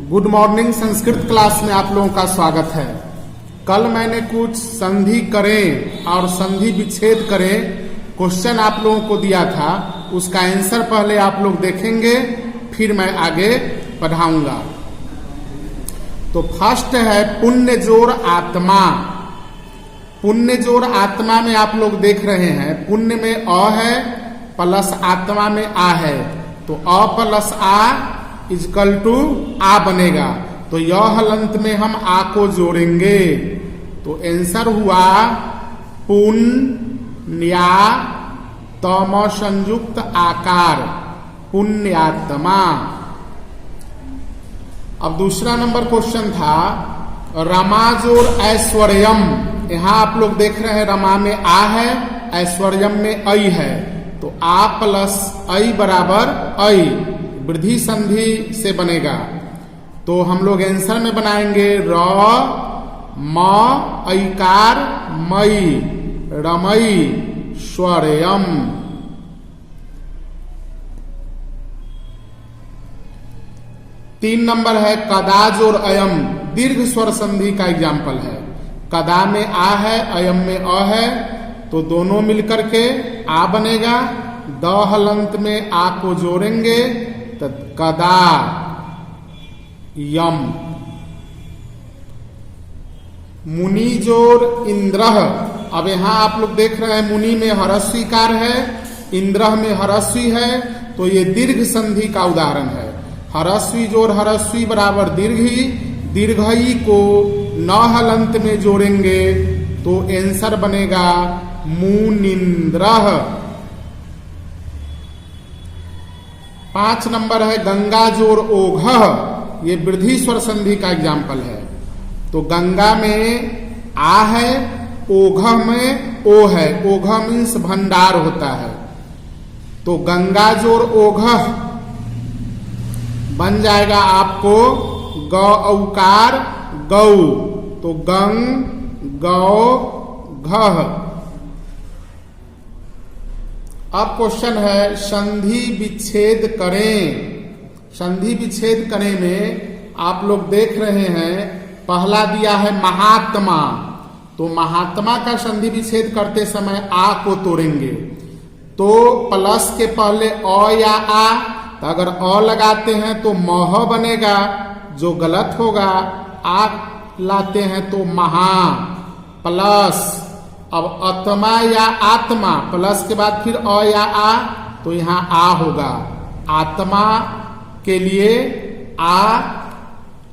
Good morning. Sanskrit class में आप लोगों का स्वागत है। कल मैंने कुछ संधि करें और संधि विच्छेद करें क्वेश्चन आप लोगों को दिया था। उसका आंसर पहले आप लोग देखेंगे, फिर मैं आगे पढ़ाऊंगा। तो फर्स्ट है पुण्य जोड़ आत्मा। पुण्य जोड़ आत्मा में आप लोग देख रहे हैं, पुण्य में अ है प्लस आत्मा में आ है, तो अ प्लस आ इजकल टू आ बनेगा। तो यह हलंत में हम आ को जोड़ेंगे, तो आंसर हुआ पुण्या तम संयुक्त आकार पुण्यात्मा। अब दूसरा नंबर क्वेश्चन था रमा जोड़ ऐश्वर्यम। यहां आप लोग देख रहे हैं रमा में आ है, ऐश्वर्यम में ऐ है, तो आ प्लस ऐ बराबर ऐ वृद्धि संधि से बनेगा। तो हम लोग आंसर में बनाएंगे र म ऐकार मई रमई स्वरयम। तीन नंबर है कदा जोड़ अयम। दीर्घ स्वर संधि का एग्जाम्पल है। कदा में आ है, अयम में अ है, तो दोनों मिलकर के आ बनेगा। द हलंत में आ को जोड़ेंगे तो कदा यम। मुनि जोड़ इंद्रह। अब यहां आप लोग देख रहे हैं मुनि में हरस्वीकार है, इंद्रह में हरस्वी है, तो ये दीर्घ संधि का उदाहरण है। हरस्वी जोड़ हरस्वी बराबर दीर्घी, दीर्घई को न हलंत में जोड़ेंगे तो आंसर बनेगा मुनिंद्रह। 5 नंबर है गंगा जोड़ ओघ। ये वृद्धि स्वर संधि का एग्जाम्पल है। तो गंगा में आ है, ओघ में ओ है। ओघ मीन्स भंडार होता है, तो गंगा जोड़ ओघ बन जाएगा आपको ग औकार गौ, तो गंग गौ घ। अब क्वेश्चन है संधि विच्छेद करें। संधि विच्छेद करें में आप लोग देख रहे हैं पहला दिया है महात्मा, तो महात्मा का संधि विच्छेद करते समय आ को तोड़ेंगे, तो प्लस के पहले अ या आ, तो अगर अ लगाते हैं तो मह बनेगा, जो गलत होगा। आ लाते हैं तो महा प्लस अब आत्मा या आत्मा, प्लस के बाद फिर अ या आ, तो यहां आ होगा। आत्मा के लिए आ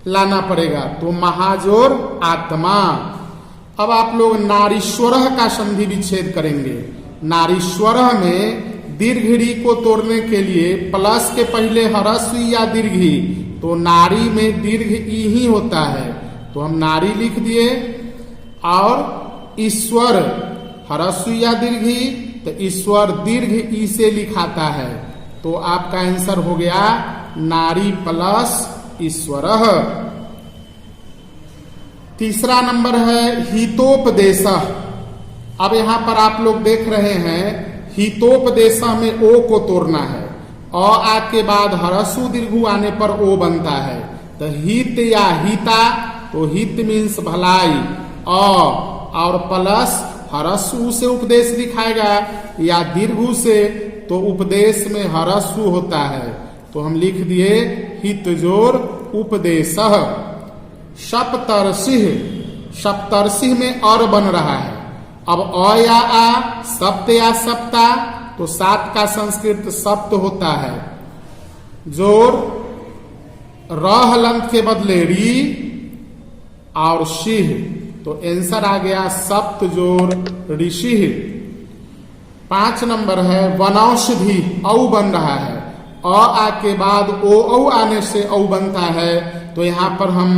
लाना पड़ेगा, तो महाजोर आत्मा। अब आप लोग नारीश्वर का संधि विच्छेद करेंगे। नारीश्वर में दीर्घी को तोड़ने के लिए प्लस के पहले हरस्वी या दीर्घी, तो नारी में दीर्घ ई ही होता है, तो हम नारी लिख दिए। और ईश्वर हरस्वी या दीर्घी, तो ईश्वर दीर्घ ई से लिखाता है, तो आपका आंसर हो गया नारी प्लस ईश्वर। तीसरा नंबर है हितोपदेश। अब यहां पर आप लोग देख रहे हैं हितोपदेश में ओ को तोड़ना है। अ आ के बाद हरसु दीर्घु आने पर ओ बनता है, तो हित या हिता, तो हित मीन्स भलाई, अ और प्लस हरस्व से उपदेश लिखाएगा, या दीर्घु से तो उपदेश में हरस्व होता है, तो हम लिख दिए हित जोड़ उपदेश। सप्तर्षि। सप्तर्षि में और बन रहा है। अब अ या आ, सप्त या सप्ता, तो 7 का संस्कृत सप्त होता है। जोड़ र हलंत के बदले री और शिह, तो आंसर आ गया सप्त जोड़ ऋषि। 5 नंबर है वनौषधि। औ बन रहा है, अ आ के बाद ओ औ आने से औ बनता है, तो यहां पर हम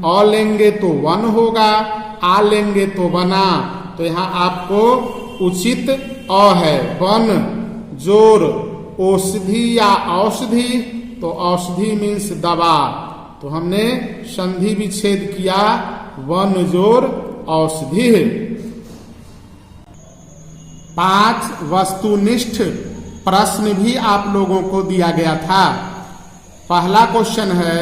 अ लेंगे तो वन होगा, आ लेंगे तो बना, तो यहां आपको उचित अ है। वन जोड़ औषधि या औषधि, तो औषधि मीन्स दवा, तो हमने संधि विच्छेद किया वन जोड़ औषधि। 5 वस्तुनिष्ठ प्रश्न भी आप लोगों को दिया गया था। पहला क्वेश्चन है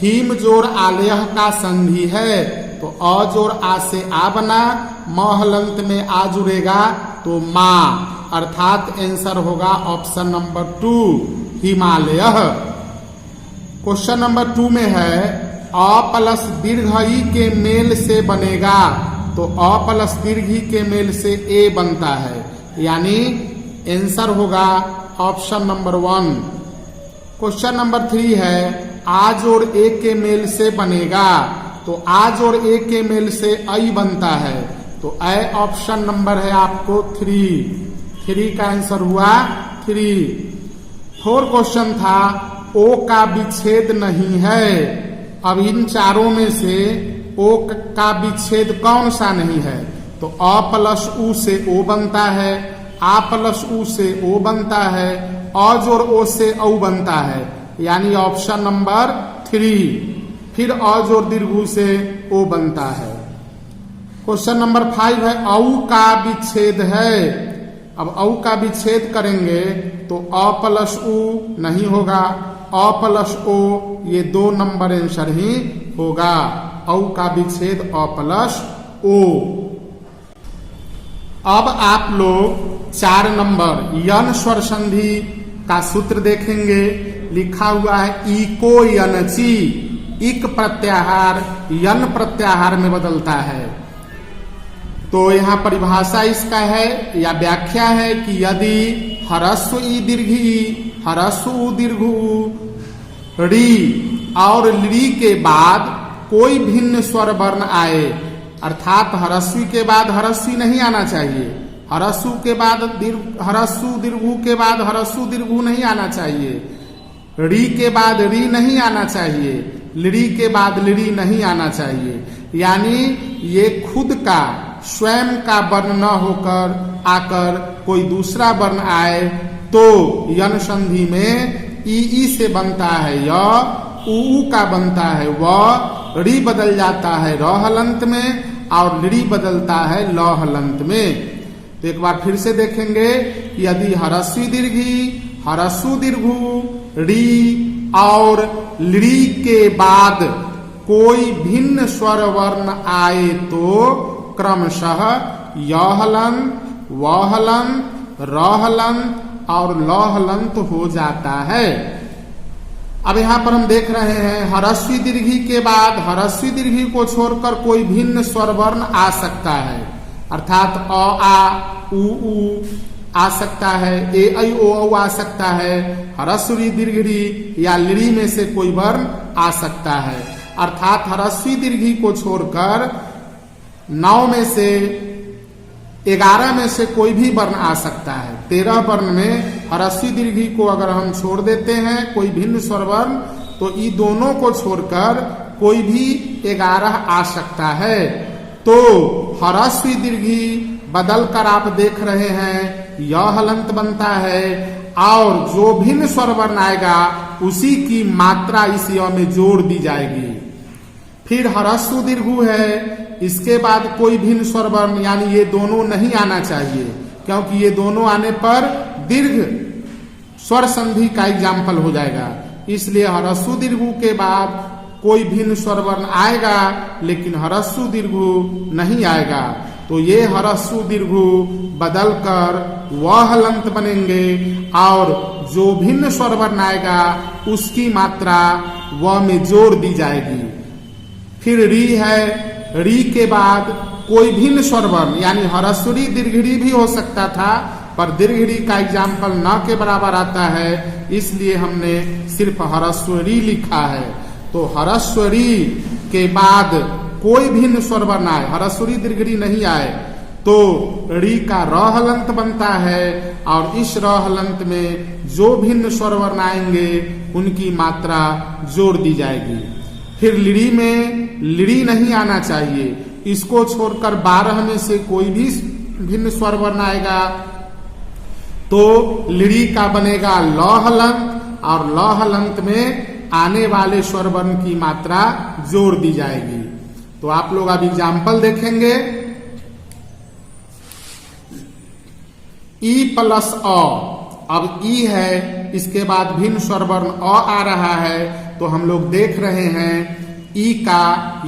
हिम जोड़ आलेह का संधि है, तो अ जोड़ आ से आ बना, म हलंत में आ जुड़ेगा तो माँ, अर्थात आंसर होगा option number 2 Himalaya. Question number 2 में है अ प्लस दीर्घ ई के मेल से बनेगा, तो अ प्लस दीर्घ ई के मेल से ए बनता है, यानी आंसर होगा ऑप्शन नंबर 1। क्वेश्चन नंबर 3 है आ जोड़ ए के मेल से बनेगा, तो आ जोड़ ए के मेल से आई बनता है, तो ए ऑप्शन नंबर है आपको 3 का आंसर हुआ 3। 4 क्वेश्चन था ओ का विच्छेद नहीं है, अब इन चारों में से ओ का विच्छेद कौन सा नहीं है, तो अ प्लस उ से ओ बनता है, आ प्लस उ से ओ बनता है, अ जोड़ ओ से औ बनता है, यानी ऑप्शन नंबर 3। फिर अ जोड़ दीर्घ से ओ बनता है। क्वेश्चन नंबर 5 है औ का विच्छेद है, अब औ का विच्छेद करेंगे तो अ प्लस उ नहीं होगा, अ प्लस ओ ये 2 नंबर आंसर ही होगा, औ का विच्छेद अ प्लस ओ। अब आप लोग 4 नंबर यन स्वर संधि का सूत्र देखेंगे। लिखा हुआ है इको यनची, इक प्रत्याहार यन प्रत्याहार में बदलता है। तो यहाँ परिभाषा इसका है या व्याख्या है कि यदि ह्रस्व ई दीर्घ ई, ह्रस्व उ दीर्घ उ, री और ली के बाद कोई भिन्न स्वर वर्ण आए, अर्थात ह्रस्वी के बाद ह्रस्वी नहीं आना चाहिए, ह्रस्व के बाद ह्रस्व दीर्घ के बाद ह्रस्व दीर्घ नहीं आना चाहिए, री के बाद री नहीं आना चाहिए, लिरी के बाद लिरी नहीं आना चाहिए, यानी ये खुद का स्वयं का वर्ण न होकर आकर कोई दूसरा वर्ण आए तो यन संधि में ई से बनता है, य ऊ का बनता है, व री बदल जाता है र हलंत में और लिरी बदलता है ल हलंत में। तो एक बार फिर से देखेंगे यदि ह्रस्वी दीर्घी, ह्रस्व दीर्घ, री और लिरी के बाद कोई भिन्न स्वर वर्ण आए तो क्रमशः य हलंत, व हलंत, र हलंत और ल हलंत हो जाता है। अब यहाँ पर हम देख रहे हैं ह्रस्वी दीर्घी के बाद ह्रस्वी दीर्घी को छोड़कर कोई भिन्न स्वर वर्ण आ सकता है, अर्थात अ आ, उ आ सकता है, ए ऐ ओ औ आ सकता है, ह्रस्वी दीर्घ री या लिरी में से कोई वर्ण आ सकता है, अर्थात ह्रस्वी दीर्घी को छोड़कर 9 में से 11 में से कोई भी वर्ण आ सकता है। 13 वर्ण में ह्रस्वी दीर्घी को अगर हम छोड़ देते हैं कोई भिन्न स्वर वर्ण, तो ये दोनों को छोड़कर कोई भी 11 आ सकता है। तो ह्रस्वी दीर्घी बदल कर आप देख रहे हैं य हलंत बनता है और जो भिन्न स्वर वर्ण आएगा उसी की मात्रा इस य में जोड़ दी जाएगी। फिर ह्रस्व दीर्घ है, इसके बाद कोई भिन्न स्वर वर्ण यानी ये दोनों नहीं आना चाहिए, क्योंकि ये दोनों आने पर दीर्घ स्वर संधि का एग्जाम्पल हो जाएगा। इसलिए ह्रस्व दीर्घ के बाद कोई भिन्न स्वर वर्ण आएगा लेकिन ह्रस्व दीर्घ नहीं आएगा, तो ये ह्रस्व दीर्घ बदल कर व हलंत बनेंगे और जो भिन्न स्वर वर्ण आएगा उसकी मात्रा व में जोड़ दी जाएगी। फिर री है, री के बाद कोई भिन्न स्वर वर्ण यानी ह्रस्वी दीर्घ भी हो सकता था, पर दीर्घ री का एग्जाम्पल न के बराबर आता है, इसलिए हमने सिर्फ ह्रस्वी लिखा है। तो ह्रस्वी के बाद कोई भिन्न स्वर वर्ण आए, ह्रस्वी दीर्घ री नहीं आए, तो री का र हलंत बनता है और इस र हलंत में जो भिन्न स्वर वर्ण आएंगे उनकी मात्रा जोड़ दी जाएगी। फिर लिरी में लिरी नहीं आना चाहिए, इसको छोड़कर 12 में से कोई भी भिन्न स्वर वर्ण आएगा तो लिरी का बनेगा ल हलंत और ल हलंत में आने वाले स्वर वर्ण की मात्रा जोड़ दी जाएगी। तो आप लोग अब एग्जाम्पल देखेंगे। ई प्लस अ, अब ई है, इसके बाद भिन्न स्वर वर्ण अ आ रहा है, तो हम लोग देख रहे हैं ई का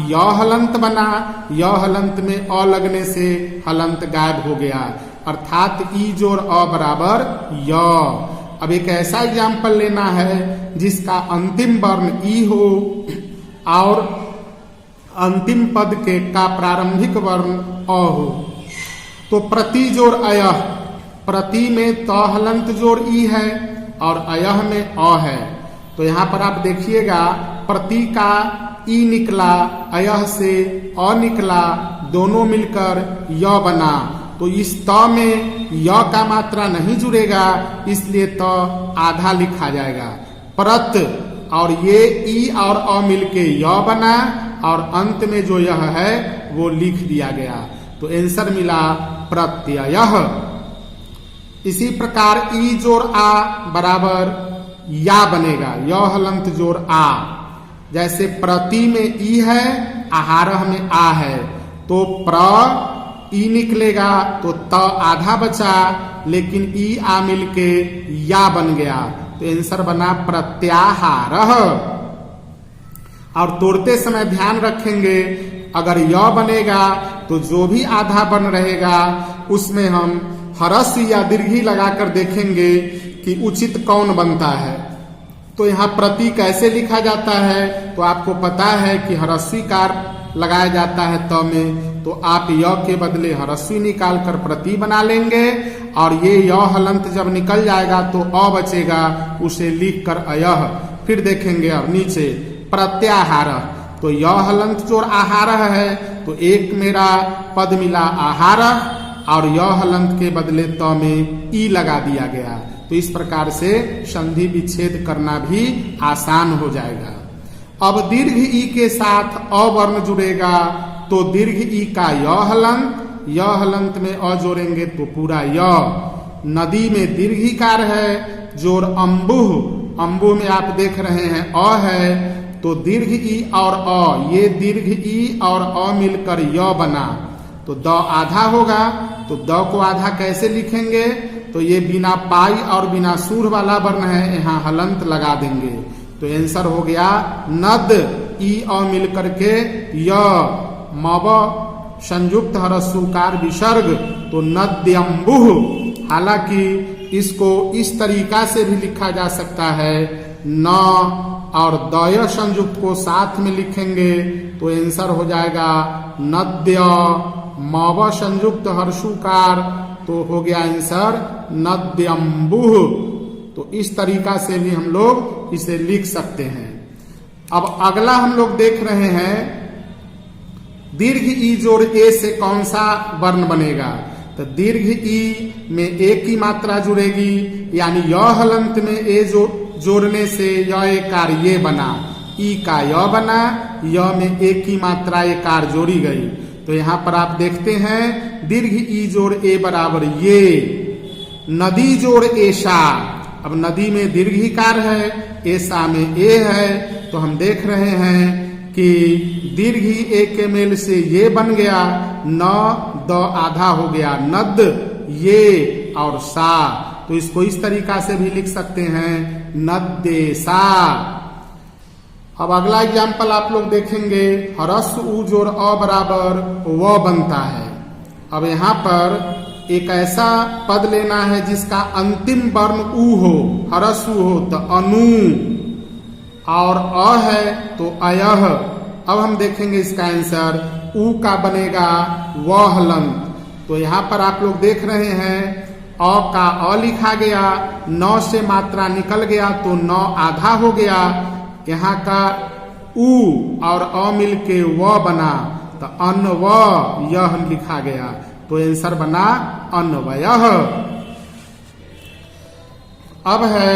य हलंत बना, य हलंत में अ लगने से हलंत गायब हो गया, अर्थात ई जोड़ अ बराबर य। अब एक ऐसा एग्जाम्पल लेना है जिसका अंतिम वर्ण ई हो और अंतिम पद के का प्रारंभिक वर्ण अ हो। तो प्रति जोड़ अयह, प्रति में त हलंत जोड़ ई है और अयह में अ है। तो यहाँ पर आप देखिएगा प्रति का ई निकला, अयह से अ निकला, दोनों मिलकर य बना। तो इस त में य का मात्रा नहीं जुड़ेगा, इसलिए त आधा लिखा जाएगा। प्रत और ये ई और अ मिलके य बना और अंत में जो यह है वो लिख दिया गया। तो आंसर मिला प्रत्ययः। इसी प्रकार ई जोड़ आ बराबर या बनेगा, य हलंत जोड़ आ। जैसे प्रति में ई है, आहारह में आ है, तो प्र ई निकलेगा तो त आधा बचा, लेकिन ई आ मिलके या बन गया, तो आंसर बना प्रत्याहारः। और तोड़ते समय ध्यान रखेंगे अगर य बनेगा तो जो भी आधा बन रहेगा उसमें हम हरस या दीर्घी लगाकर देखेंगे कि उचित कौन बनता है। तो यहाँ प्रति कैसे लिखा जाता है, तो आपको पता है कि हरस्वी कार लगाया जाता है त में, तो आप य के बदले हरस्वी निकाल कर प्रति बना लेंगे और ये य हलंत जब निकल जाएगा तो अ बचेगा, उसे लिख कर अयह। फिर देखेंगे अब नीचे प्रत्याहार, तो य हलंत जोड़ आहार है, तो एक मेरा पद मिला आहार और य हलंत के बदले त में ई लगा दिया गया। तो इस प्रकार से संधि विच्छेद करना भी आसान हो जाएगा। अब दीर्घ ई के साथ अ वर्ण जुड़ेगा, तो दीर्घ ई का य हलंत, य हलंत में अ जोड़ेंगे तो पूरा य। नदी में दीर्घिकार है, जोड़ अम्बुह, अम्बुह में आप देख रहे हैं अ है, तो दीर्घ ई और अ, ये दीर्घ ई और अ मिलकर य बना, तो द आधा होगा। तो द को आधा कैसे लिखेंगे, तो ये बिना पाई और बिना सूर वाला वर्ण है, यहाँ हलंत लगा देंगे, तो आंसर हो गया नद, ई अ मिलकर के य, मव संयुक्त हरस्वकार विसर्ग, तो नद्यम्बुह। हालांकि इसको इस तरीका से भी लिखा जा सकता है, न और दय संयुक्त को साथ में लिखेंगे तो आंसर हो जाएगा नद्य, मव संयुक्त हर्षुकार, तो हो गया आंसर नद्यम्बुह। तो इस तरीका से भी हम लोग इसे लिख सकते हैं। अब अगला हम लोग देख रहे हैं दीर्घ ई जोड़ ए से कौन सा वर्ण बनेगा। तो दीर्घ ई में ए की मात्रा जुड़ेगी, यानी य हलंत में ए जोड़ने से य एकार ये बना, ई का य बना, य में ए की मात्रा एकार जोड़ी गई। तो यहाँ पर आप देखते हैं दीर्घ ई जोड़ ए बराबर ये, नदी जोड़ एशा। अब नदी में दीर्घिकार है, एशा में ए है, तो हम देख रहे हैं कि दीर्घी ए के मेल से ये बन गया, न द आधा हो गया, नद ये और सा। तो इसको इस तरीका से भी लिख सकते हैं नद्देशा। अब अगला एग्जाम्पल आप लोग देखेंगे, हरस उ जोड़ अ बराबर व बनता है। अब यहाँ पर एक ऐसा पद लेना है जिसका अंतिम वर्ण उ हो, हरस उ हो तो अनु, और अ है तो अयह। अब हम देखेंगे इसका आंसर, उ का बनेगा व हलंत। तो यहाँ पर आप लोग देख रहे हैं अ का अ लिखा गया, न से मात्रा निकल गया तो न आधा हो गया, यहाँ का उ और अ मिलके व बना, तो अन्व यह लिखा गया, तो आंसर बना अन्वयः। अब है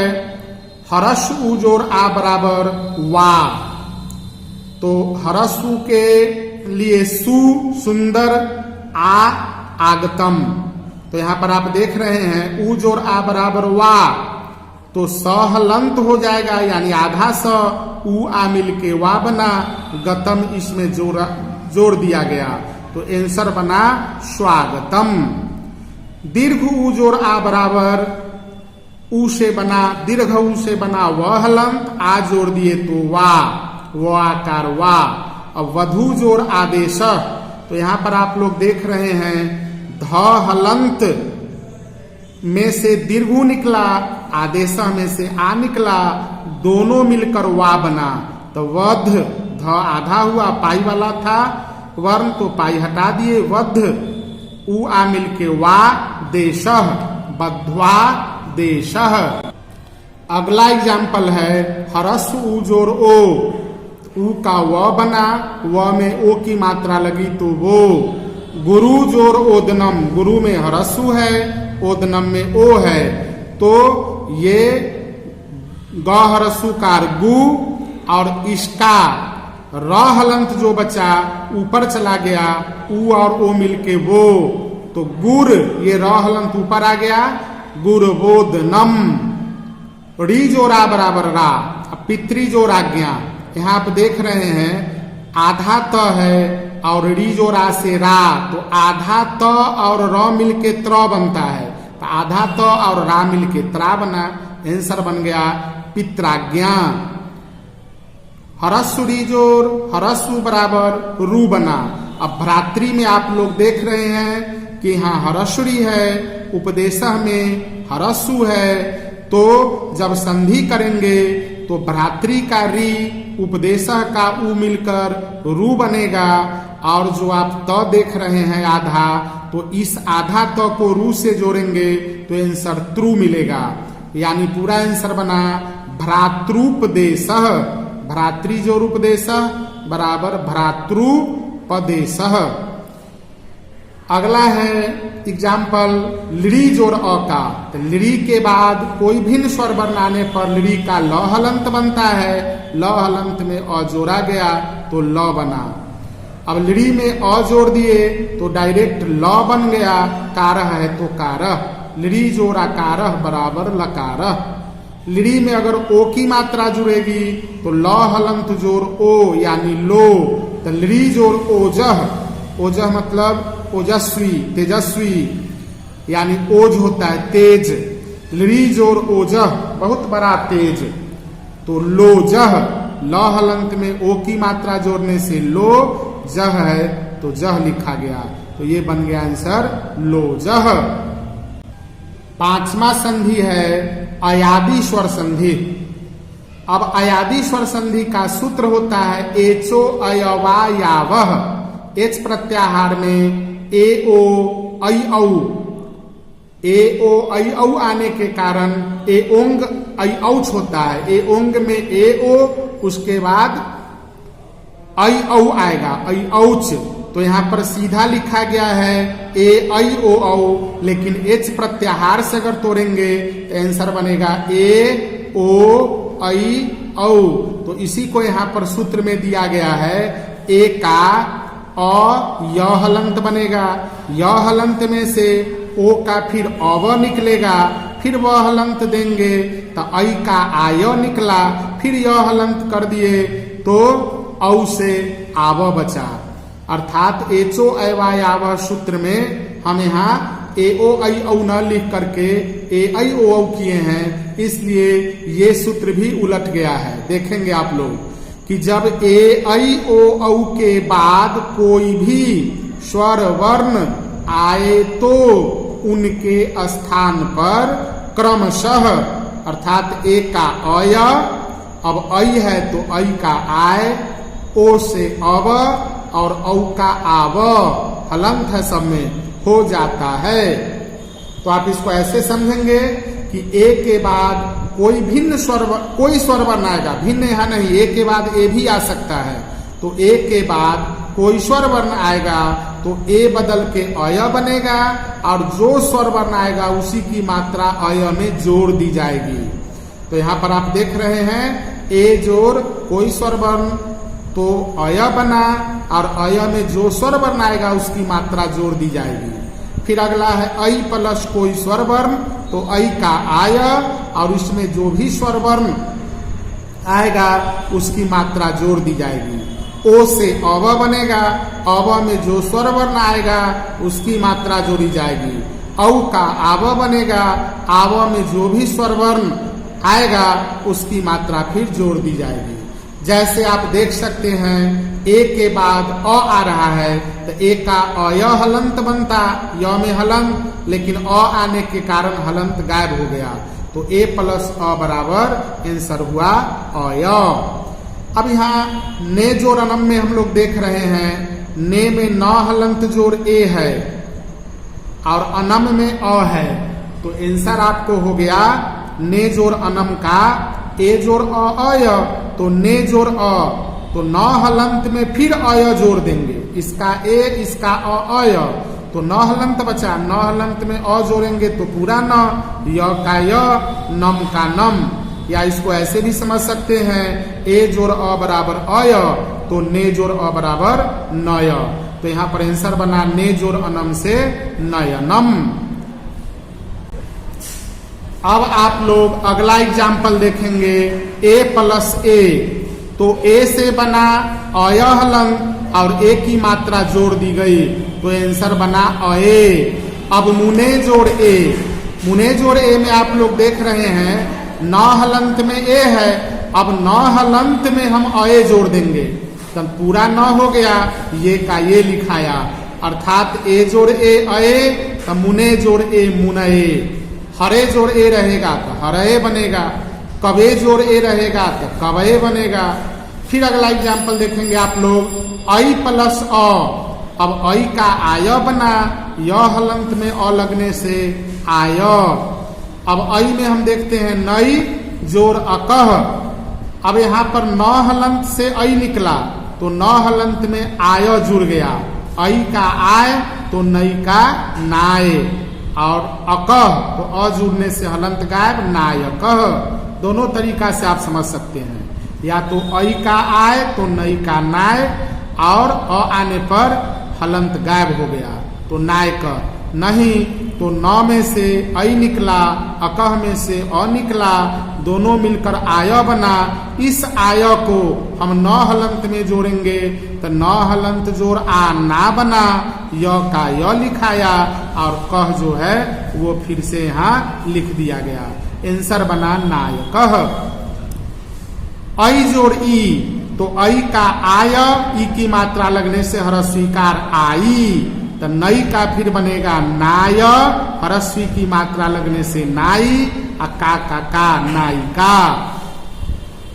हरस उ जोड़ आ बराबर वा। तो हरस उ के लिए सु सुंदर, आ आगतम। तो यहाँ पर आप देख रहे हैं उ जोड़ आ बराबर वा, तो स हलंत हो जाएगा, यानी आधा स, उ आ मिलके वा बना, गतम इसमें जोड़ दिया गया, तो आंसर बना स्वागतम। दीर्घ उ जोड़ आ बराबर ऊ से बना, दीर्घ ऊ से बना वह हलंत, आ जोड़ दिए तो वा, वो आकार वा। अब वधु जोड़ आदेश, तो यहां पर आप लोग देख रहे हैं ध हलंत में से दीर्घु निकला, आदेश में से आ निकला, दोनों मिलकर वा बना। तो वध, ध आधा हुआ, पाई वाला था वर्ण तो पाई हटा दिए, वध उ आ मिलके वा देशः, बद्ध्वा देशः। अगला एग्जाम्पल है हरस्व उ जोड़ ओ, ऊ का व बना, व में ओ की मात्रा लगी तो वो। गुरु जोड़ ओदनम, गुरु में हरस्व है, ओदनम में ओ है, तो ये ग हरस्वकार गु, और इसका र हलंत जो बचा ऊपर चला गया, ऊ और ओ मिलके वो, तो गुर, ये र हलंत ऊपर आ गया, गुरबोदनम। री जोड़ा बराबर रा, अब पितृ जोड़ आज्ञा, यहाँ आप देख रहे हैं आधा त है और री जोड़ा से रा, तो आधा त और र मिलके त्र बनता है, तो आधा त और रा मिलके त्रा बना, आंसर बन गया पित्राज्ञा। हरस्व री जोड़ हरस्व बराबर रू बना। अब भ्रातृ में आप लोग देख रहे हैं कि यहाँ हरस्वरी है, उपदेशः में हरस्व है, तो जब संधि करेंगे तो भ्रातृ का री, उपदेशः का उ मिलकर रू बनेगा, और जो आप त देख रहे हैं आधा, तो इस आधा त को रू से जोड़ेंगे तो आंसर त्रु मिलेगा, यानी पूरा आंसर बना भ्रातृपदेशः, भ्रातृ जोड़ उपदेशः बराबर भ्रातृपदेशः। अगला है एग्जाम्पल लिड़ी जोड़ अ का, तो लिड़ी के बाद कोई भिन्न स्वर वर्ण आने पर लिड़ी का ल हलंत बनता है, ल हलंत में अ जोड़ा गया तो ल बना। अब लिड़ी में अ जोड़ दिए तो डायरेक्ट ल बन गया, कारह है तो कारह, लिड़ी जोड़ा कारह बराबर लकारह। लिड़ी में अगर ओ की मात्रा जुड़ेगी तो ल हलंत जोड़ ओ यानी लो, तो लिड़ी जोड़ ओजह, ओजह मतलब ओजस्वी, तेजस्वी, यानी ओज होता है तेज, लिड़ी जोड़ ओजह बहुत बड़ा तेज, तो लोजह, ल हलंत में ओ की मात्रा जोड़ने से लो, जह है तो जह लिखा गया, तो ये बन गया आंसर लोजह। पांचवा संधि है अयादि स्वर संधि। अब अयादि स्वर संधि का सूत्र होता है एचो अयवा यावह, एच प्रत्याहार में ए ओ ऐ औ, ए ओ ऐ औ आने के कारण ए ओंग ऐ औच होता है, ए ओंग में ए ओ, उसके बाद ऐ औ आएगा, ऐ औच, तो यहाँ पर सीधा लिखा गया है ए ऐ ओ औ, लेकिन एच प्रत्याहार से अगर तोड़ेंगे तो आंसर बनेगा ए ओ ऐ औ। तो इसी को यहाँ पर सूत्र में दिया गया है, ए का अ य हलंत बनेगा, य हलंत में से ओ का फिर अव निकलेगा, फिर वह हलंत देंगे तो ऐ का आय निकला, फिर य हलंत कर दिए तो औ से आव बचा, अर्थात एचो ऐवा याव सूत्र में हम यहाँ ए ओ ऐ औ न लिख करके ए ऐ ओ औ किए हैं, इसलिए ये सूत्र भी उलट गया है। देखेंगे आप लोग कि जब ए ऐ ओ औ के बाद कोई भी स्वर वर्ण आए तो उनके स्थान पर क्रमशः, अर्थात ए का अय, अब ऐ है तो ऐ का आय, ओ से अव और औ का आव, हलंत है सब में, हो जाता है। तो आप इसको ऐसे समझेंगे कि ए के बाद कोई भिन्न स्वर, कोई स्वर वर्ण आएगा, भिन्न यहाँ नहीं, ए के बाद ए भी आ सकता है, तो ए के बाद कोई स्वर वर्ण आएगा तो ए बदल के अय बनेगा, और जो स्वर वर्ण आएगा उसी की मात्रा अय में जोड़ दी जाएगी। तो यहाँ पर आप देख रहे हैं ए जोड़ कोई स्वर वर्ण तो अय बना, और अय में जो स्वर वर्ण आएगा उसकी मात्रा जोड़ दी जाएगी। फिर अगला है ऐ प्लस कोई स्वर वर्ण, तो ऐ का आय, और उसमें जो भी स्वर वर्ण आएगा उसकी मात्रा जोड़ दी जाएगी। ओ से अव बनेगा, अव में जो स्वर वर्ण आएगा उसकी मात्रा जोड़ी जाएगी। औ का आव बनेगा, आव में जो भी स्वर वर्ण आएगा उसकी मात्रा फिर जोड़ दी जाएगी। जैसे आप देख सकते हैं ए के बाद अ आ रहा है तो ए का अय हलंत बनता, य में हलंत, लेकिन अ आने के कारण हलंत गायब हो गया, तो ए प्लस अ बराबर आंसर हुआ अय। अब यहाँ ने जोड़ अनम में हम लोग देख रहे हैं, ने में न हलंत जोड़ ए है और अनम में अ है, तो आंसर आपको हो गया ने जोड़ अनम का ए जोड़ अय, तो ने जोड़ अ, तो न हलंत में फिर अय जोड़ देंगे, इसका ए इसका अय, तो न हलंत बचा, न हलंत में अ जोड़ेंगे तो पूरा न, य का य, नम का नम, या इसको ऐसे भी समझ सकते हैं ए जोड़ अ बराबर अय, तो ने जोड़ अ बराबर नय, तो यहाँ पर आंसर बना ने जोड़ अनम से नयनम। अब आप लोग अगला एग्जाम्पल देखेंगे ए प्लस ए, तो ए से बना अय हलंत और ए की मात्रा जोड़ दी गई तो आंसर बना अए। अब मुने जोड़ ए, मुने जोड़ ए में आप लोग देख रहे हैं न हलंत में ए है, अब न हलंत में हम अए जोड़ देंगे तब पूरा न हो गया, ये का ये लिखाया, अर्थात ए जोड़ ए अए, तब मुने जोड़ ए मुनए, हरे जोड़ ए रहेगा तो हरे बनेगा, कबे जोड़ ए रहेगा तो कबे बनेगा। फिर अगला एग्जाम्पल देखेंगे आप लोग आई प्लस अ, अब आई का आय बना, य हलंत में अ लगने से आय। अब आई में हम देखते हैं नई जोड़ अकह, अब यहाँ पर न हलंत से आई निकला तो न हलंत में आय जुड़ गया, आई का आय तो नई का नाय, और अकह तो अ जुड़ने से हलंत गायब, नायकह। दोनों तरीका से आप समझ सकते हैं, या तो आई का आय तो नई का नाय, और अ आने पर हलंत गायब हो गया तो नायक, नहीं तो न में से आई निकला, अकह में से अ निकला, दोनों मिलकर आय बना, इस आय को हम न हलंत में जोड़ेंगे तो न हलंत जोड़ आ ना बना, य का य लिखाया, और कह जो है वो फिर से यहाँ लिख दिया गया, आंसर बना नायकह। आई जोड़ ई, तो आई का आय ई की मात्रा लगने से हरस्वीकार आई, तो नई का फिर बनेगा नाय, हरस्वी की मात्रा लगने से नाई, आ का नायिका।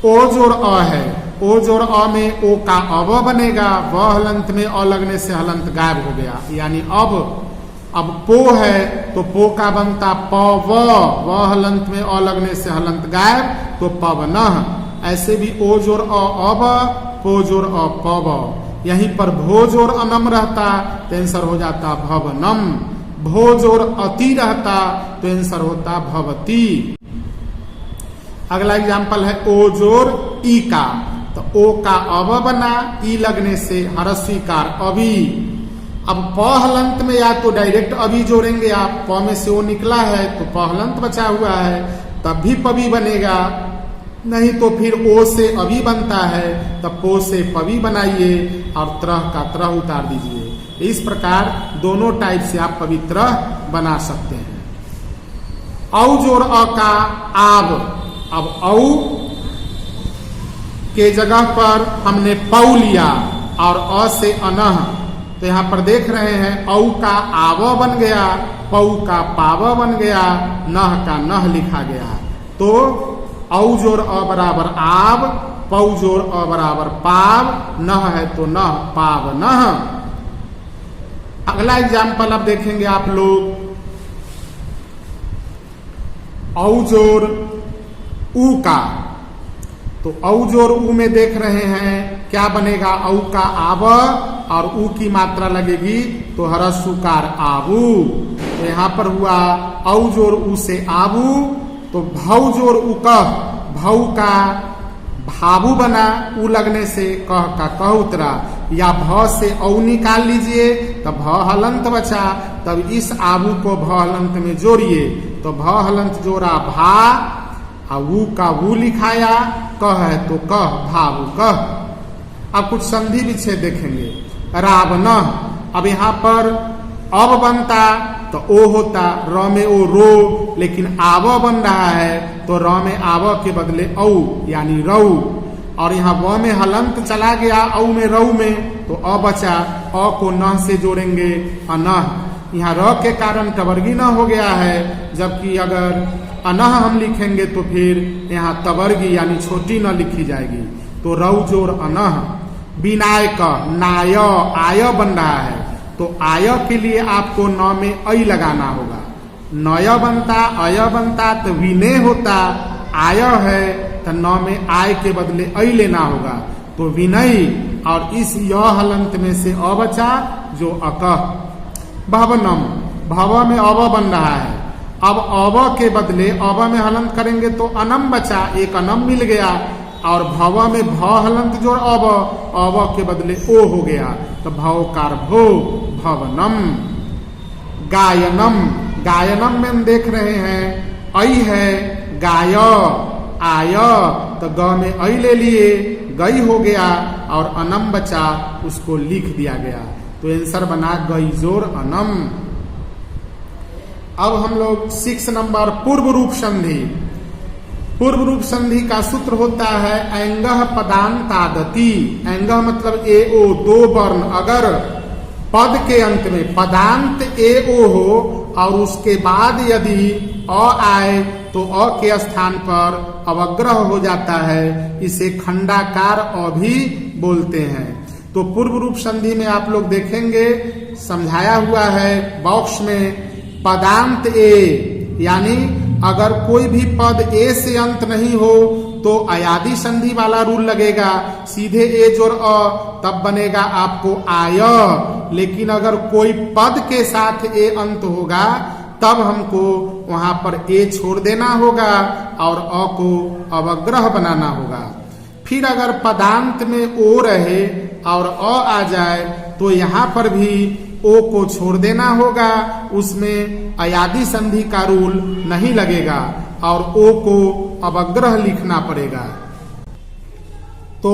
ओ जोड़ अ है, ओ जोड़ अ में ओ का अब बनेगा, व हलंत में अ लगने से हलंत गायब हो गया, यानी अब पो है तो पो का बनता प व हलंत में अ लगने से हलंत गायब तो पवनः। ऐसे भी ओ जोड़ अ अब, पो जोड़ अ पव, यहीं पर भो जोड़ अनम रहता तो आंसर हो जाता भवनम, भो जोड़ अति रहता तो आंसर होता भवती। अगला एग्जाम्पल है ओ जोड़ ई का, तो ओ का अब बना, ई लगने से हरस्वीकार अभी। अब प हलंत में या तो डायरेक्ट अभी जोड़ेंगे आप, प में से ओ निकला है तो प हलंत बचा हुआ है तब भी पवी बनेगा, नहीं तो फिर ओ से अभी बनता है तब पो से पवी बनाइए और तरह का तरह उतार दीजिए। इस प्रकार दोनों टाइप से आप पवित्र बना सकते हैं। औ जोड़ अ का आब, अब औ के जगह पर हमने पौ लिया और अ से अनह, तो यहाँ पर देख रहे हैं औ का आव बन गया, पौ का पाव बन गया, नह का नह लिखा गया, तो औ जोड़ अ बराबर आब, पौ जोड़ अ बराबर पाव, नह है तो नह पाव नह। अगला एग्जाम्पल अब देखेंगे आप लोग औ जोड़ ऊ का, तो औ जोड़ ऊ में देख रहे हैं क्या बनेगा, औ का आब और ऊ की मात्रा लगेगी तो हरस्वीकार आबू, तो यहाँ पर हुआ औ जोड़ ऊ से आबू, तो भौ जोड़ ऊ कह, भौ का भाबू बना, ऊ लगने से कह का कह उतरा, या भ से औ निकाल लीजिए तब भ हलंत बचा, तब इस आबू को भ हलंत में जोड़िए, तो भ हलंत जोड़ा भा, ऊ का वू लिखाया, कह है तो कह भावु कह। अब कुछ संधि विच्छेद देखेंगे। रावण, अब यहाँ पर अब बनता तो ओ होता, र में ओ रो, लेकिन आव बन रहा है तो र में आव के बदले औ यानी रऊ। और यहाँ व में हलंत चला गया औ में रऊ में, तो अ बचा, अ को न से जोड़ेंगे अनह। यहाँ र के कारण टवर्गी न हो गया है, जबकि अगर अनह हम लिखेंगे तो फिर यहाँ तवर्गी यानी छोटी न लिखी जाएगी, तो रऊ जोड़ अनह। विनायक नाय आय बन रहा है, तो आय के लिए आपको न में ऐ लगाना होगा। नय बनता अय बनता तो विनय होता, आय है तो न में आय के बदले ऐ लेना होगा, तो विनय। और इस य हलंत में से अ बचा जो अकह। भवनम, भव में अव बन रहा है, अब अव के बदले अव में हलंत करेंगे तो अनम बचा, एक अनम मिल गया। और भव में भ हलंत जोड़ अव के बदले ओ हो गया, तो भवकार भो भवनम। गायनम, गायनम में हम देख रहे हैं ऐ है, गाय आय, तो ग में ऐ ले लिए, गई हो गया, और अनम बचा, उसको लिख दिया गया, तो आंसर बना गई जोर अनम। अब हम लोग 6 नंबर पूर्व रूप संधि। पूर्व रूप संधि का सूत्र होता है ऐंगह पदांतादति। ऐंगह मतलब ए ओ, दो वर्ण अगर पद के अंत में पदांत ए ओ हो और उसके बाद यदि अ आए तो अ के स्थान पर अवग्रह हो जाता है, इसे खंडाकार अ भी बोलते हैं। तो पूर्व रूप संधि में आप लोग देखेंगे समझाया हुआ है बॉक्स में, पदांत ए यानी अगर कोई भी पद ए से अंत नहीं हो तो अयादि संधि वाला रूल लगेगा, सीधे ए जोड़ अ, तब बनेगा आपको आय। लेकिन अगर कोई पद के साथ ए अंत होगा तब हमको वहां पर ए छोड़ देना होगा और अ को अवग्रह बनाना होगा। फिर अगर पदांत में ओ रहे और अ आ जाए तो यहाँ पर भी ओ को छोड़ देना होगा, उसमें अयादि संधि का रूल नहीं लगेगा और ओ को अवग्रह लिखना पड़ेगा। तो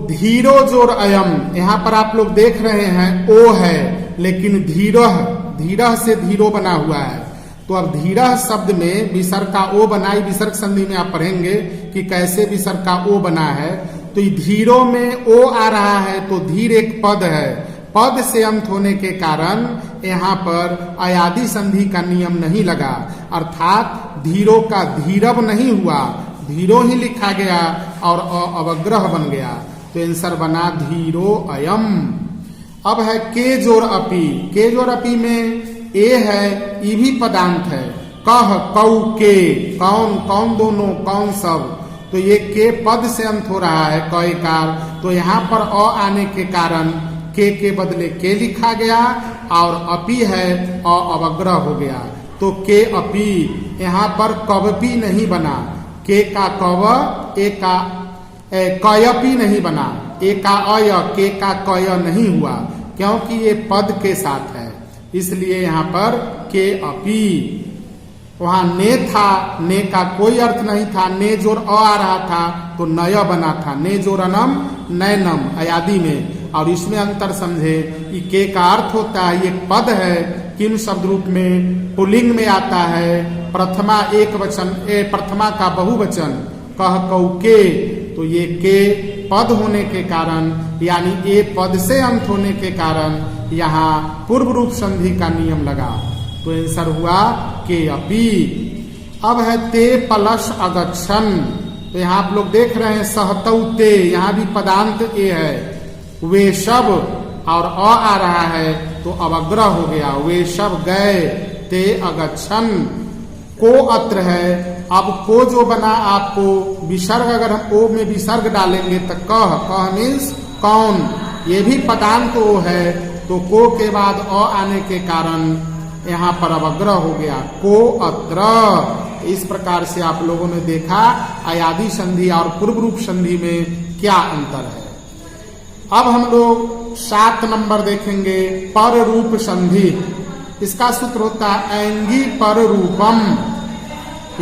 धीरो जोर अयम, यहाँ पर आप लोग देख रहे हैं ओ है लेकिन धीरह, धीरह से धीरो बना हुआ है। तो अब धीरह शब्द में विसर्ग का ओ बनाई, विसर्ग संधि में आप पढ़ेंगे कि कैसे विसर्ग का ओ बना है। तो धीरो में ओ आ रहा है तो धीर एक पद है, पद से अंत होने के कारण यहाँ पर अयादि संधि का नियम नहीं लगा, अर्थात धीरो का धीरव नहीं हुआ, धीरो ही लिखा गया और अवग्रह बन गया, तो आंसर बना धीरो अयम। अब है के जोर अपी। के जोर अपी में ए है, ई भी पदांत है, कह कौ के, कौन कौन दोनों, कौन सब, तो ये के पद से अंत हो रहा है कयकार, तो यहाँ पर अ आने के कारण के बदले के लिखा गया और अपी है अ अवग्रह हो गया, तो के अपी। यहाँ पर कवपी नहीं बना, के का कव, ए का कयपी नहीं बना, ए का अय, के का कय नहीं हुआ, क्योंकि ये पद के साथ है, इसलिए यहाँ पर के अपी। वहां ने था, ने का कोई अर्थ नहीं था, ने जोर अ आ रहा था तो नय बना था, ने जोर अनम नैनम अयादि में। और इसमें अंतर समझे, के का अर्थ होता है ये पद है, किन शब्द रूप में, पुल्लिंग में आता है, प्रथमा एक वचन, प्रथमा का बहुवचन, कह कौ के, तो ये के पद होने के कारण यानी ए पद से अंत होने के कारण यहाँ पूर्व रूप संधि का नियम लगा, तो आंसर हुआ के अपी। अब है ते प्लस अगच्छन, तो यहाँ आप लोग देख रहे हैं सहतौ ते, यहाँ भी पदांत ए है, वे सब और अ आ रहा है तो अवग्रह हो गया, वे सब गए, ते अगच्छन। को अत्र है, अब को जो बना आपको विसर्ग, अगर हम ओ में विसर्ग डालेंगे तो कह, कह मीन्स कौन, ये भी पदांत ओ है, तो को के बाद अ आने के कारण यहाँ पर अवग्रह हो गया, को अत्र। इस प्रकार से आप लोगों ने देखा अयादि संधि और पूर्व रूप संधि में क्या अंतर है। अब हम लोग 7 नंबर देखेंगे पर रूप संधि। इसका सूत्र होता है ऐंगी पर रूपम।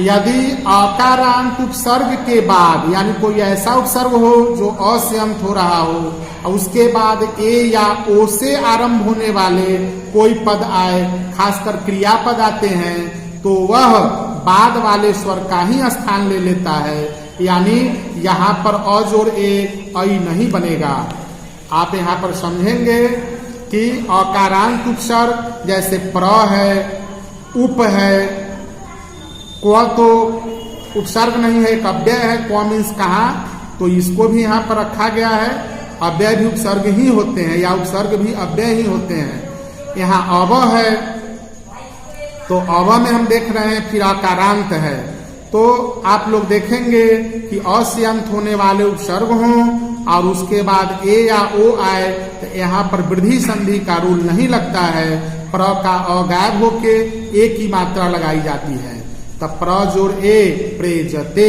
यदि अकारांत उपसर्ग के बाद यानी कोई ऐसा उपसर्ग हो जो अ से अंत हो रहा हो और उसके बाद ए या ओ से आरंभ होने वाले कोई पद आए, खासकर क्रियापद आते हैं, तो वह बाद वाले स्वर का ही स्थान ले लेता है। यानी यहाँ पर अ जोड़ ए ऐ नहीं बनेगा। आप यहाँ पर समझेंगे कि अकारांत उपसर्ग जैसे प्र है, उप है, क्व तो उपसर्ग नहीं है, एक अव्यय है। क्व मीन्स कहाँ, तो इसको भी यहाँ पर रखा गया है। अव्यय भी उपसर्ग ही होते हैं या उपसर्ग भी अव्यय ही होते हैं। यहाँ अव है तो अव में हम देख रहे हैं फिर अकारांत है, तो आप लोग देखेंगे कि अ से अंत होने वाले उपसर्ग हों और उसके बाद ए या ओ आए तो यहाँ पर वृद्धि संधि का रूल नहीं लगता है। प्र का अ गायब होके ए की मात्रा लगाई जाती है, तब प्र जोड़ ए प्रेजते।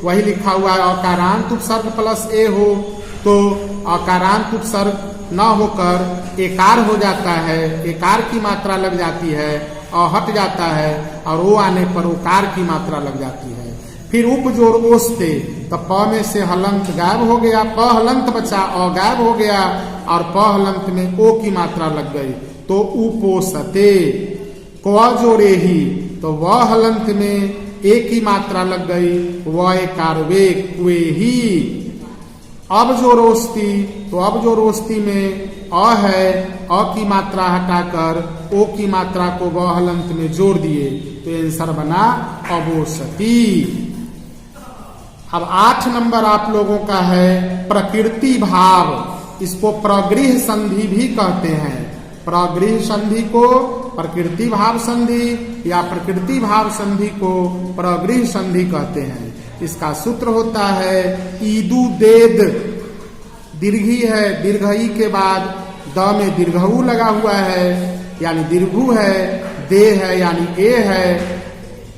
वही लिखा हुआ है अकारांत उपसर्ग प्लस ए हो तो अकारांत उपसर्ग न होकर एकार हो जाता है, एकार की मात्रा लग जाती है, अ हट जाता है और ओ आने पर ओकार की मात्रा लग जाती है। फिर उप जोड़ ओस्ते, तो प में से हलंत गायब हो गया, प हलंत बचा, अ गायब हो गया और प हलंत में ओ की मात्रा लग गई तो उपोसते। क्व जोड़े ही, तो व हलंत में ए की मात्रा लग गई, व एकार वे क्वे ही। अब जो रोस्ती, तो अब जो रोस्ती में अ है, अ की मात्रा हटाकर ओ की मात्रा को व हलंत में जोड़ दिए तो आंसर बना अबोसती। अब 8 नंबर आप लोगों का है प्रकृति भाव। इसको प्रगृह संधि भी कहते हैं। प्रगृह संधि को प्रकृति भाव संधि या प्रकृति भाव संधि को प्रगृह संधि कहते हैं। इसका सूत्र होता है ईदू देद, दीर्घी है, दीर्घई के बाद द में दीर्घऊ लगा हुआ है यानी दीर्घु है, दे है यानी ए है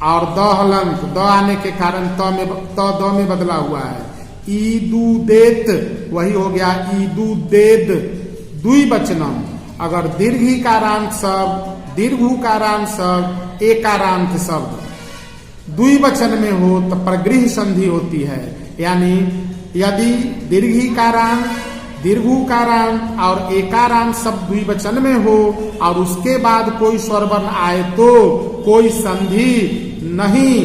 और द हलंत, द आने के कारण द में बदला हुआ है। ईदू देत वही हो गया ईदू देद। द्विवचनम, अगर दीर्घी कारांत शब्द, दीर्घु कारांत शब्द, एकारांत शब्द द्विवचन में हो तो प्रगृह संधि होती है। यानी यदि दीर्घी कारांत, दीर्घु कारांत और एकारांत शब्द द्विवचन में हो और उसके बाद कोई स्वरवर्ण आए तो कोई संधि नहीं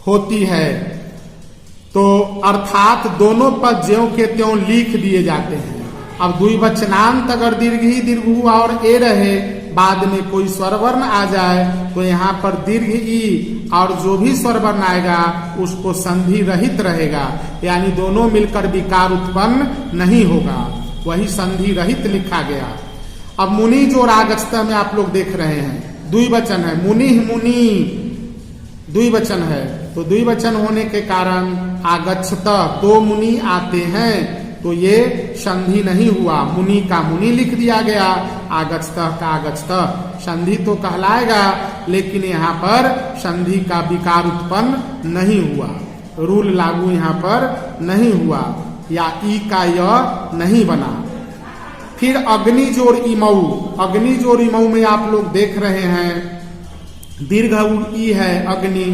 होती है, तो अर्थात दोनों पद ज्यों के त्यों लिख दिए जाते हैं। अब द्विवचनांत अगर दीर्घी, दीर्घु और ए रहे, बाद में कोई स्वरवर्ण आ जाए तो यहाँ पर दीर्घ ई और जो भी स्वरवर्ण आएगा उसको संधि रहित रहेगा, यानी दोनों मिलकर विकार उत्पन्न नहीं होगा, वही संधि रहित लिखा गया। अब मुनि जो रागस्थ में आप लोग देख रहे हैं द्विवचन है, मुनि मुनि द्विवचन है, तो द्विवचन होने के कारण आगच्छत दो मुनि आते हैं तो ये संधि नहीं हुआ। मुनि का मुनि लिख दिया गया, आगच्छतः का आगच्छतः, संधि तो कहलाएगा लेकिन यहाँ पर संधि का विकार उत्पन्न नहीं हुआ, रूल लागू यहाँ पर नहीं हुआ या ई का य नहीं बना। फिर अग्नि जोड़ इमऊ, अग्नि जोड़ इमऊ में आप लोग देख रहे हैं दीर्घ ई है अग्नि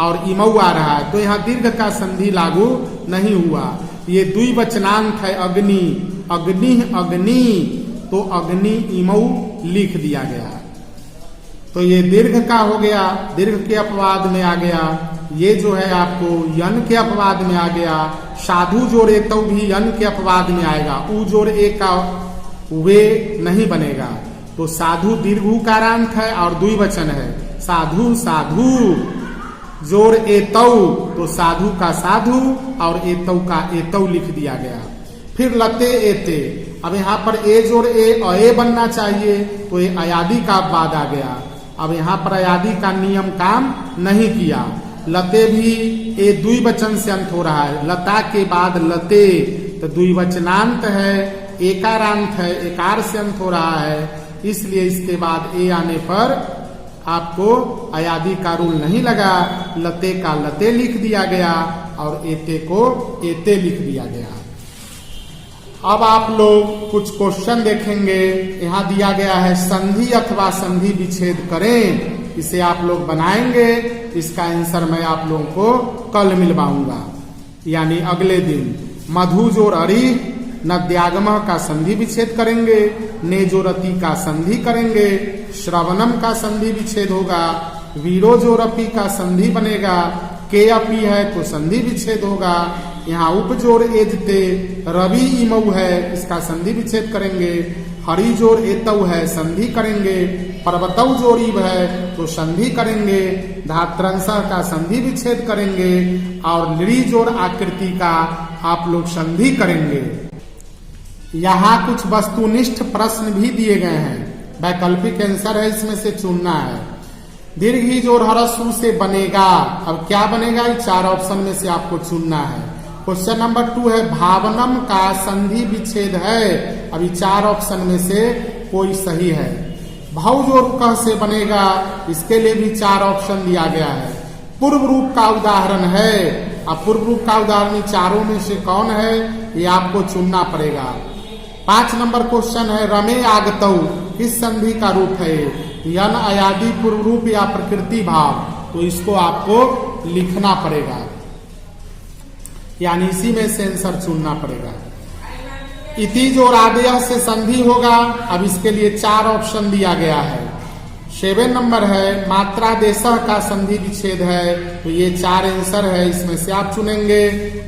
और इमऊ आ रहा है तो यहाँ दीर्घ का संधि लागू नहीं हुआ। ये द्विवचनांत है अग्नि, अग्नि अग्नि, तो अग्नि इमऊ लिख दिया गया तो ये दीर्घ का हो गया, दीर्घ के अपवाद में आ गया। ये जो है आपको यन के अपवाद में आ गया। साधु जोड़े तो भी यन के अपवाद में आएगा, उ जोड़ ए का वे नहीं बनेगा। तो साधु दीर्घु कारांत है और द्विवचन है, साधु साधु जोड़ एतौ, तो साधु का साधु और एतौ का एतौ लिख दिया गया। फिर लते एते, अब यहाँ पर ए जोड़ ए बनना चाहिए तो ये अयादि का बाद आ गया। अब यहाँ पर अयादि का नियम काम नहीं किया। लते भी ए द्विवचन से अंत हो रहा है, लता के बाद लते तो द्विवचनांत है, एकारांत है, एकार से अंत हो रहा है, इसलिए इसके बाद ए आने पर आपको अयादि का रूल नहीं लगा, लते का लते लिख दिया गया और एते को एते लिख दिया गया। अब आप लोग कुछ क्वेश्चन देखेंगे। यहाँ दिया गया है संधि अथवा संधि विच्छेद करें इसे आप लोग बनाएंगे। इसका आंसर मैं आप लोगों को कल मिलवाऊंगा, यानी अगले दिन। मधु जोर अरि, नद्यागम का संधि विच्छेद करेंगे, ने जोरति का संधि करेंगे, श्रवणम का संधि विच्छेद होगा, वीरो जोरपी का संधि बनेगा, के अपी है तो संधि विच्छेद होगा। यहाँ उपजोर एजते, रवि इमऊ है, इसका संधि विच्छेद करेंगे। हरि जोर एतऊ है, संधि करेंगे। पर्वतऊ जोर इव है तो संधि करेंगे। धात्रंश का संधि विच्छेद करेंगे और लृ जोर आकृति का आप लोग संधि करेंगे। यहाँ कुछ वस्तुनिष्ठ प्रश्न भी दिए गए हैं, वैकल्पिक आंसर है, इसमें से चुनना है। दीर्घी जोर हरसु से बनेगा, अब क्या बनेगा, ये 4 ऑप्शन में से आपको चुनना है। क्वेश्चन नंबर 2 है भावनम का संधि विच्छेद है, अभी 4 ऑप्शन में से कोई सही है। भव जोर कह से बनेगा, इसके लिए भी 4 ऑप्शन दिया गया है। पूर्व रूप का उदाहरण है, अब पूर्व रूप का उदाहरण चारों में से कौन है, ये आपको चुनना पड़ेगा। 5 नंबर क्वेश्चन है रमे आगतऊ किस संधि का रूप है, यन अयादि पूर्व रूप या प्रकृति भाव, तो इसको आपको लिखना पड़ेगा, यानी इसी में से आंसर चुनना पड़ेगा। इति जोर आदेय से संधि होगा, अब इसके लिए 4 ऑप्शन दिया गया है। 7 नंबर है मात्रा देशः का संधि विच्छेद है, तो ये 4 आंसर है, इसमें से आप चुनेंगे।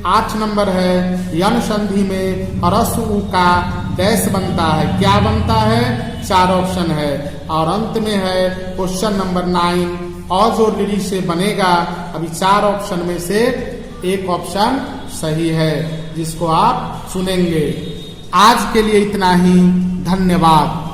8 नंबर है यन संधि में अरस उ का डैश बनता है, क्या बनता है, 4 ऑप्शन है। और अंत में है क्वेश्चन नंबर 9 अ जोर लिरी से बनेगा, अभी 4 ऑप्शन में से एक ऑप्शन सही है, जिसको आप चुनेंगे। आज के लिए इतना ही, धन्यवाद।